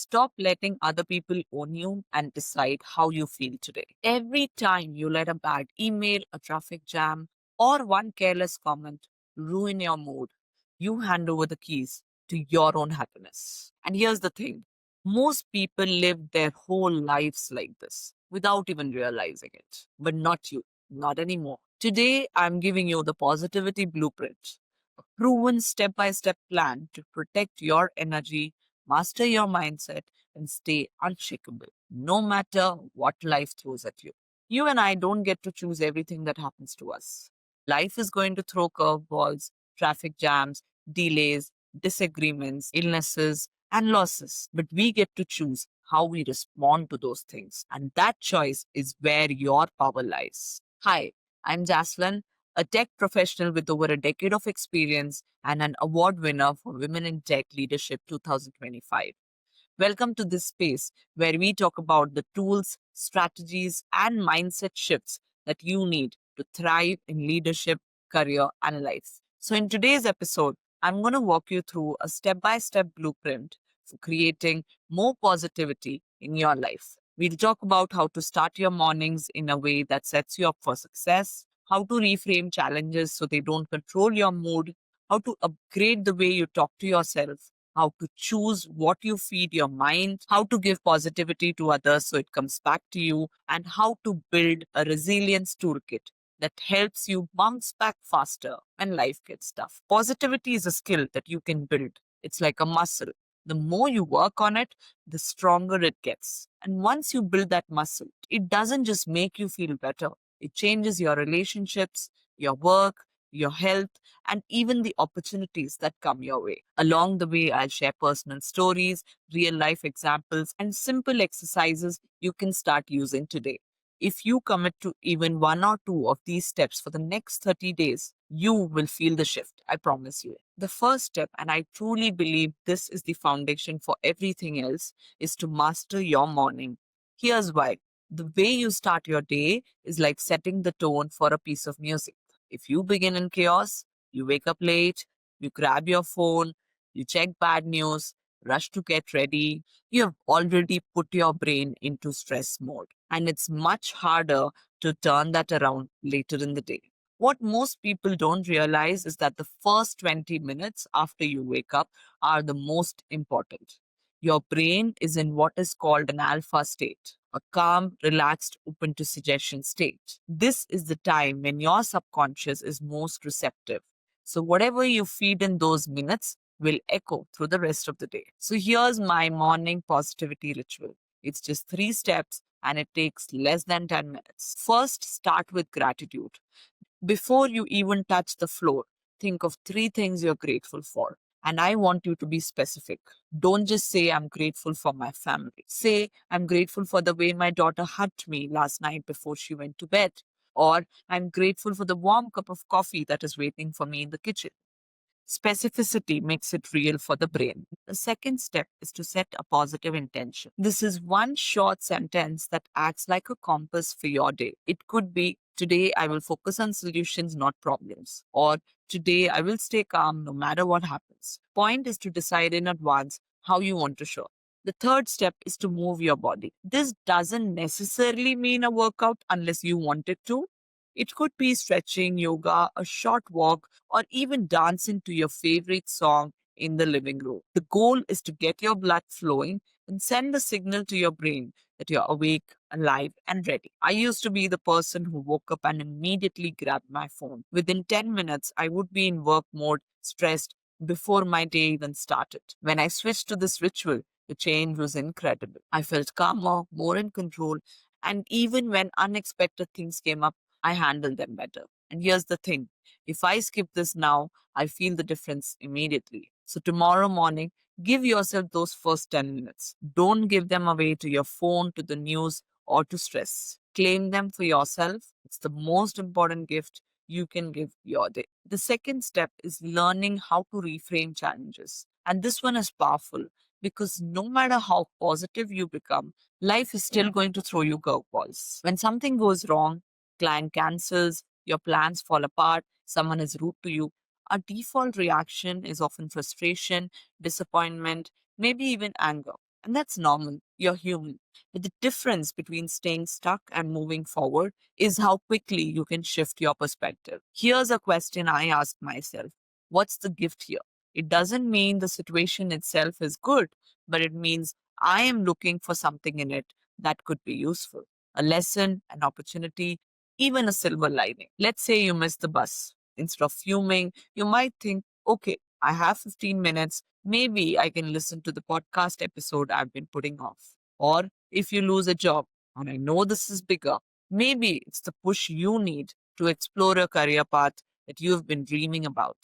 Stop letting other people own you and decide how you feel today. Every time you let a bad email, a traffic jam, or one careless comment ruin your mood, you hand over the keys to your own happiness. And here's the thing, most people live their whole lives like this without even realizing it. But not you, not anymore. Today, I'm giving you the positivity blueprint, a proven step by step plan to protect your energy, master your mindset, and stay unshakable no matter what life throws at you. You and I don't get to choose everything that happens to us. Life is going to throw curveballs, traffic jams, delays, disagreements, illnesses, and losses. But we get to choose how we respond to those things. And that choice is where your power lies. Hi, I'm Jaslyn, a tech professional with over a decade of experience and an award winner for Women in Tech Leadership 2025. Welcome to this space where we talk about the tools, strategies, and mindset shifts that you need to thrive in leadership, career, and life. So, in today's episode, I'm going to walk you through a step by step blueprint for creating more positivity in your life. We'll talk about how to start your mornings in a way that sets you up for success, how to reframe challenges so they don't control your mood, how to upgrade the way you talk to yourself, how to choose what you feed your mind, how to give positivity to others so it comes back to you, and how to build a resilience toolkit that helps you bounce back faster when life gets tough. Positivity is a skill that you can build. It's like a muscle. The more you work on it, the stronger it gets. And once you build that muscle, it doesn't just make you feel better, it changes your relationships, your work, your health, and even the opportunities that come your way. Along the way, I'll share personal stories, real life examples, and simple exercises you can start using today. If you commit to even one or two of these steps for the next 30 days, you will feel the shift. I promise you. The first step, and I truly believe this is the foundation for everything else, is to master your morning. Here's why. The way you start your day is like setting the tone for a piece of music. If you begin in chaos, you wake up late, you grab your phone, you check bad news, rush to get ready, you have already put your brain into stress mode. And it's much harder to turn that around later in the day. What most people don't realize is that the first 20 minutes after you wake up are the most important. Your brain is in what is called an alpha state, a calm, relaxed, open to suggestion state. This is the time when your subconscious is most receptive. So, whatever you feed in those minutes will echo through the rest of the day. So, here's my morning positivity ritual. It's just 3 steps and it takes less than 10 minutes. First, start with gratitude. Before you even touch the floor, think of 3 things you're grateful for. And I want you to be specific. Don't just say, I'm grateful for my family. Say, I'm grateful for the way my daughter hugged me last night before she went to bed. Or, I'm grateful for the warm cup of coffee that is waiting for me in the kitchen. Specificity makes it real for the brain. The second step is to set a positive intention. This is one short sentence that acts like a compass for your day. It could be, today I will focus on solutions, not problems. Or, today I will stay calm no matter what happens. Point is to decide in advance how you want to show up. The third step is to move your body. This doesn't necessarily mean a workout unless you want it to. It could be stretching, yoga, a short walk, or even dancing to your favorite song in the living room. The goal is to get your blood flowing and send the signal to your brain that you're awake, alive, and ready. I used to be the person who woke up and immediately grabbed my phone. Within 10 minutes, I would be in work mode, stressed, before my day even started. When I switched to this ritual, the change was incredible. I felt calmer, more in control, and even when unexpected things came up, I handle them better. And here's the thing, if I skip this now, I feel the difference immediately. So tomorrow morning, give yourself those first 10 minutes. Don't give them away to your phone, to the news, or to stress. Claim them for yourself. It's the most important gift you can give your day. The second step is learning how to reframe challenges. And this one is powerful because no matter how positive you become, life is still going to throw you curveballs. When something goes wrong, client cancels, your plans fall apart, someone is rude to you, our default reaction is often frustration, disappointment, maybe even anger. And that's normal. You're human. But the difference between staying stuck and moving forward is how quickly you can shift your perspective. Here's a question I ask myself: what's the gift here? It doesn't mean the situation itself is good, but it means I am looking for something in it that could be useful: a lesson, an opportunity, even a silver lining. Let's say you miss the bus. Instead of fuming, you might think, okay, I have 15 minutes. Maybe I can listen to the podcast episode I've been putting off. Or if you lose a job, and I know this is bigger, maybe it's the push you need to explore a career path that you've been dreaming about.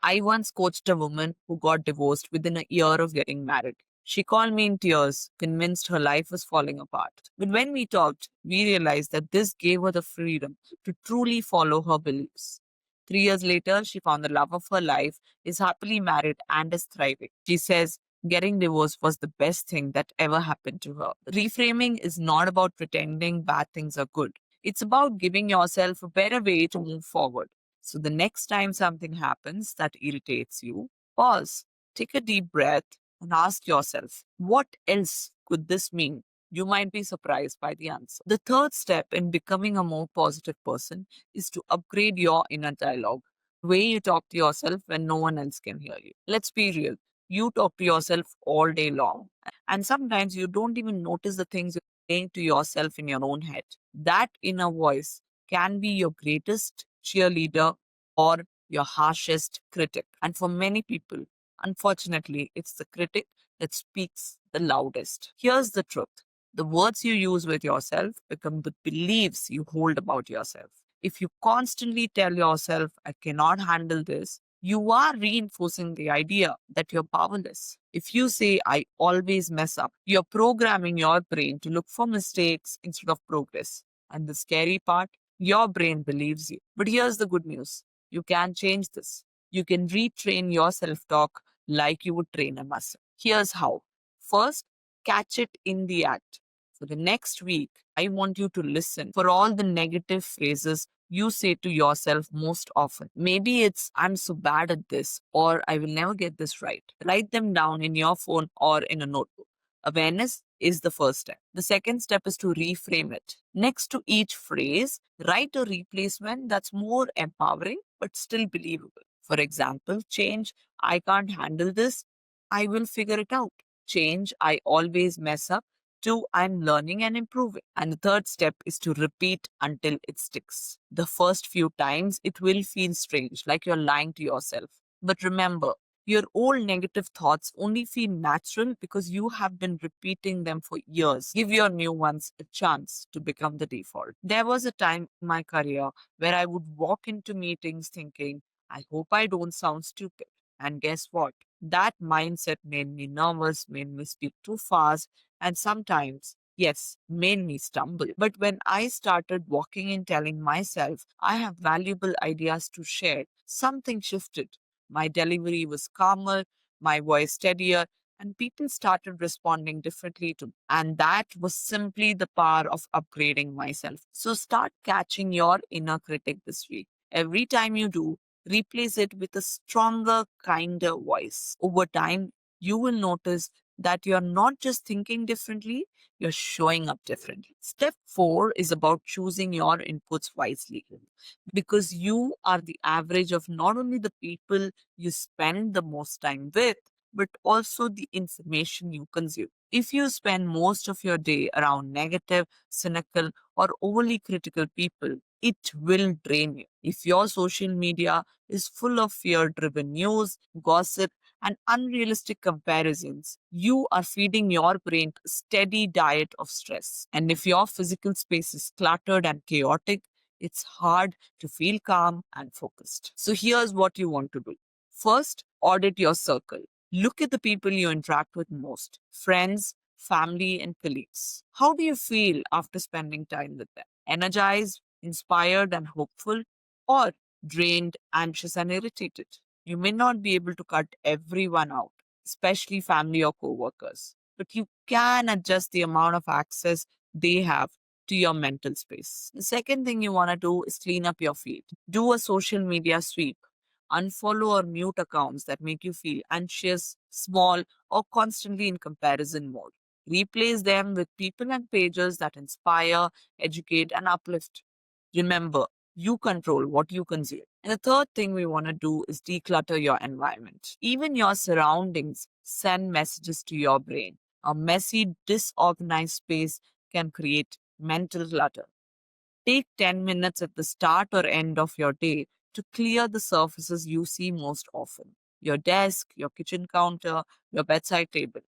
I once coached a woman who got divorced within a year of getting married. She called me in tears, convinced her life was falling apart. But when we talked, we realized that this gave her the freedom to truly follow her beliefs. 3 years later, she found the love of her life, is happily married, and is thriving. She says getting divorced was the best thing that ever happened to her. Reframing is not about pretending bad things are good, it's about giving yourself a better way to move forward. So the next time something happens that irritates you, pause, take a deep breath, and ask yourself, what else could this mean? You might be surprised by the answer. The third step in becoming a more positive person is to upgrade your inner dialogue, the way you talk to yourself when no one else can hear you. Let's be real. You talk to yourself all day long, and sometimes you don't even notice the things you're saying to yourself in your own head. That inner voice can be your greatest cheerleader or your harshest critic. And for many people, unfortunately, it's the critic that speaks the loudest. Here's the truth: the words you use with yourself become the beliefs you hold about yourself. If you constantly tell yourself, I cannot handle this, you are reinforcing the idea that you're powerless. If you say, I always mess up, you're programming your brain to look for mistakes instead of progress. And the scary part, your brain believes you. But here's the good news: you can change this. You can retrain your self talk like you would train a muscle. Here's how. First, catch it in the act. For the next week, I want you to listen for all the negative phrases you say to yourself most often. Maybe it's, I'm so bad at this, or I will never get this right. Write them down in your phone or in a notebook. Awareness is the first step. The second step is to reframe it. Next to each phrase, write a replacement that's more empowering but still believable. For example, change, I can't handle this, I will figure it out. Change, I always mess up. Two, I'm learning and improving. And the third step is to repeat until it sticks. The first few times, it will feel strange, like you're lying to yourself. But remember, your old negative thoughts only feel natural because you have been repeating them for years. Give your new ones a chance to become the default. There was a time in my career where I would walk into meetings thinking, I hope I don't sound stupid. And guess what? That mindset made me nervous, made me speak too fast, and sometimes, yes, made me stumble. But when I started walking in telling myself I have valuable ideas to share, something shifted. My delivery was calmer, my voice steadier, and people started responding differently to me. And that was simply the power of upgrading myself. So start catching your inner critic this week. Every time you do, replace it with a stronger, kinder voice. Over time, you will notice that you're not just thinking differently, you're showing up differently. Step four is about choosing your inputs wisely, because you are the average of not only the people you spend the most time with, but also the information you consume. If you spend most of your day around negative, cynical, or overly critical people, it will drain you. If your social media is full of fear driven news, gossip, and unrealistic comparisons, you are feeding your brain a steady diet of stress. And if your physical space is cluttered and chaotic, it's hard to feel calm and focused. So here's what you want to do. First, audit your circle. Look at the people you interact with most: friends, family, and colleagues. How do you feel after spending time with them? Energized, inspired, and hopeful, or drained, anxious, and irritated? You may not be able to cut everyone out, especially family or coworkers, but you can adjust the amount of access they have to your mental space. The second thing you want to do is clean up your feed. Do a social media sweep. Unfollow or mute accounts that make you feel anxious, small, or constantly in comparison mode. Replace them with people and pages that inspire, educate, and uplift. Remember, you control what you consume. And the third thing we want to do is declutter your environment. Even your surroundings send messages to your brain. A messy, disorganized space can create mental clutter. Take 10 minutes at the start or end of your day to clear the surfaces you see most often: your desk, your kitchen counter, your bedside table.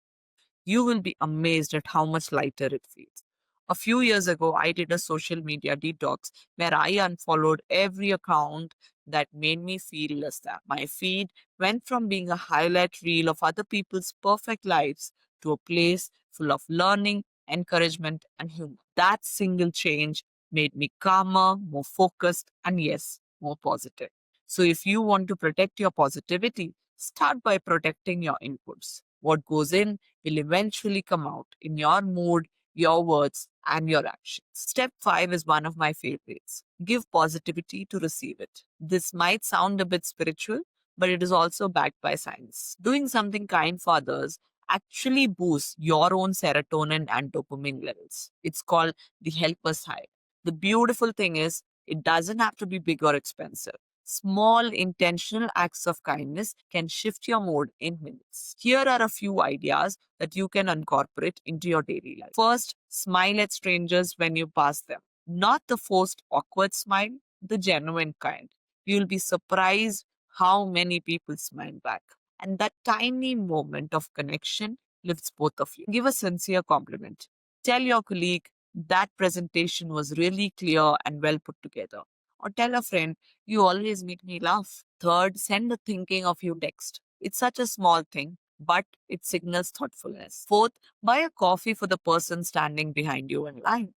You will be amazed at how much lighter it feels. A few years ago, I did a social media detox where I unfollowed every account that made me feel less than. My feed went from being a highlight reel of other people's perfect lives to a place full of learning, encouragement, and humor. That single change made me calmer, more focused, and yes, more positive. So, if you want to protect your positivity, start by protecting your inputs. What goes in will eventually come out in your mood, your words, and your actions. Step 5 is one of my favorites. Give positivity to receive it. This might sound a bit spiritual, but it is also backed by science. Doing something kind for others actually boosts your own serotonin and dopamine levels. It's called the helper's high. The beautiful thing is, it doesn't have to be big or expensive. Small intentional acts of kindness can shift your mood in minutes. Here are a few ideas that you can incorporate into your daily life. First, smile at strangers when you pass them. Not the forced awkward smile, the genuine kind. You'll be surprised how many people smile back. And that tiny moment of connection lifts both of you. Give a sincere compliment. Tell your colleague that presentation was really clear and well put together. Or tell a friend, you always make me laugh. Third, send a thinking of you text. It's such a small thing, but it signals thoughtfulness. Fourth, buy a coffee for the person standing behind you in line.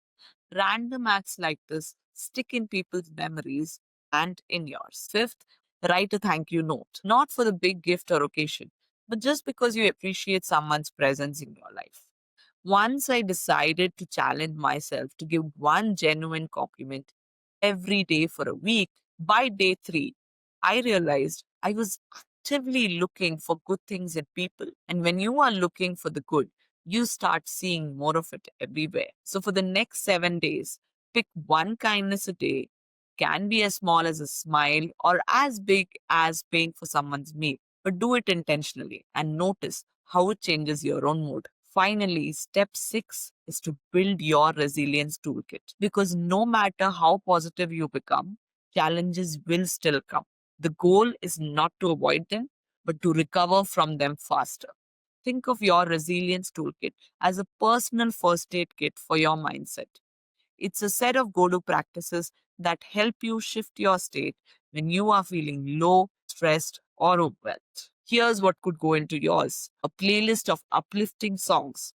Random acts like this stick in people's memories and in yours. Fifth, write a thank you note. Not for the big gift or occasion, but just because you appreciate someone's presence in your life. Once I decided to challenge myself to give one genuine compliment every day for a week. By day 3, I realized I was actively looking for good things in people. And when you are looking for the good, you start seeing more of it everywhere. So for the next 7 days, pick one kindness a day. Can be as small as a smile or as big as paying for someone's meal, but do it intentionally and notice how it changes your own mood. Finally, step 6 is to build your resilience toolkit, because no matter how positive you become, challenges will still come. The goal is not to avoid them, but to recover from them faster. Think of your resilience toolkit as a personal first aid kit for your mindset. It's a set of go to practices that help you shift your state when you are feeling low, stressed, or overwhelmed. Here's what could go into yours: a playlist of uplifting songs.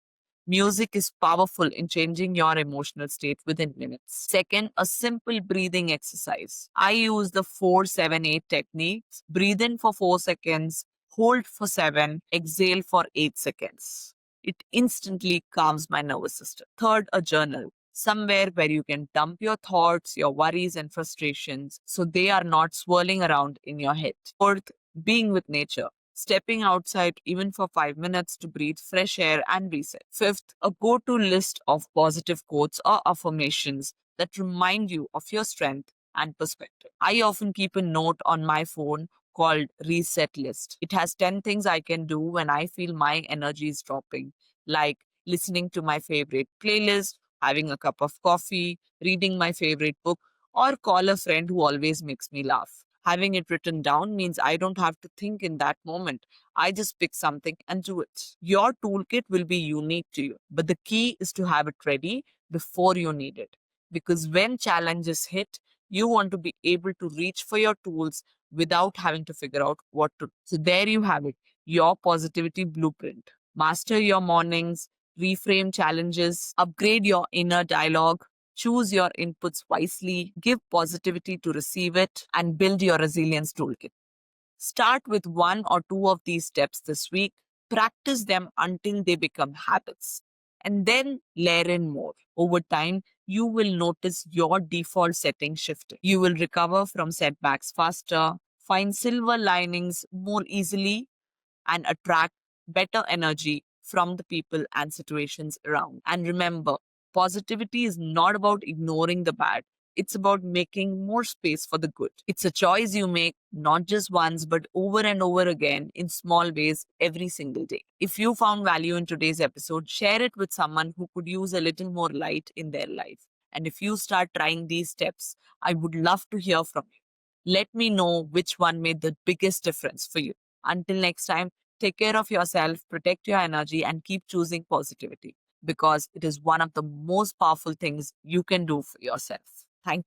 Music is powerful in changing your emotional state within minutes. Second, a simple breathing exercise. I use the 4-7-8 techniques. Breathe in for 4 seconds, hold for 7, exhale for 8 seconds. It instantly calms my nervous system. Third, a journal. Somewhere where you can dump your thoughts, your worries, and frustrations so they are not swirling around in your head. Fourth, being with nature. Stepping outside even for 5 minutes to breathe fresh air and reset. Fifth, a go to list of positive quotes or affirmations that remind you of your strength and perspective. I often keep a note on my phone called Reset List. It has 10 things I can do when I feel my energy is dropping, like listening to my favorite playlist, having a cup of coffee, reading my favorite book, or call a friend who always makes me laugh. Having it written down means I don't have to think in that moment. I just pick something and do it. Your toolkit will be unique to you, but the key is to have it ready before you need it. Because when challenges hit, you want to be able to reach for your tools without having to figure out what to do. So there you have it, your positivity blueprint. Master your mornings, reframe challenges, upgrade your inner dialogue, choose your inputs wisely, give positivity to receive it, and build your resilience toolkit. Start with one or two of these steps this week, practice them until they become habits, and then layer in more. Over time, you will notice your default settings shifting. You will recover from setbacks faster, find silver linings more easily, and attract better energy from the people and situations around. And remember, positivity is not about ignoring the bad. It's about making more space for the good. It's a choice you make not just once, but over and over again in small ways every single day. If you found value in today's episode, share it with someone who could use a little more light in their life. And if you start trying these steps, I would love to hear from you. Let me know which one made the biggest difference for you. Until next time, take care of yourself, protect your energy, and keep choosing positivity because it is one of the most powerful things you can do for yourself. Thank you.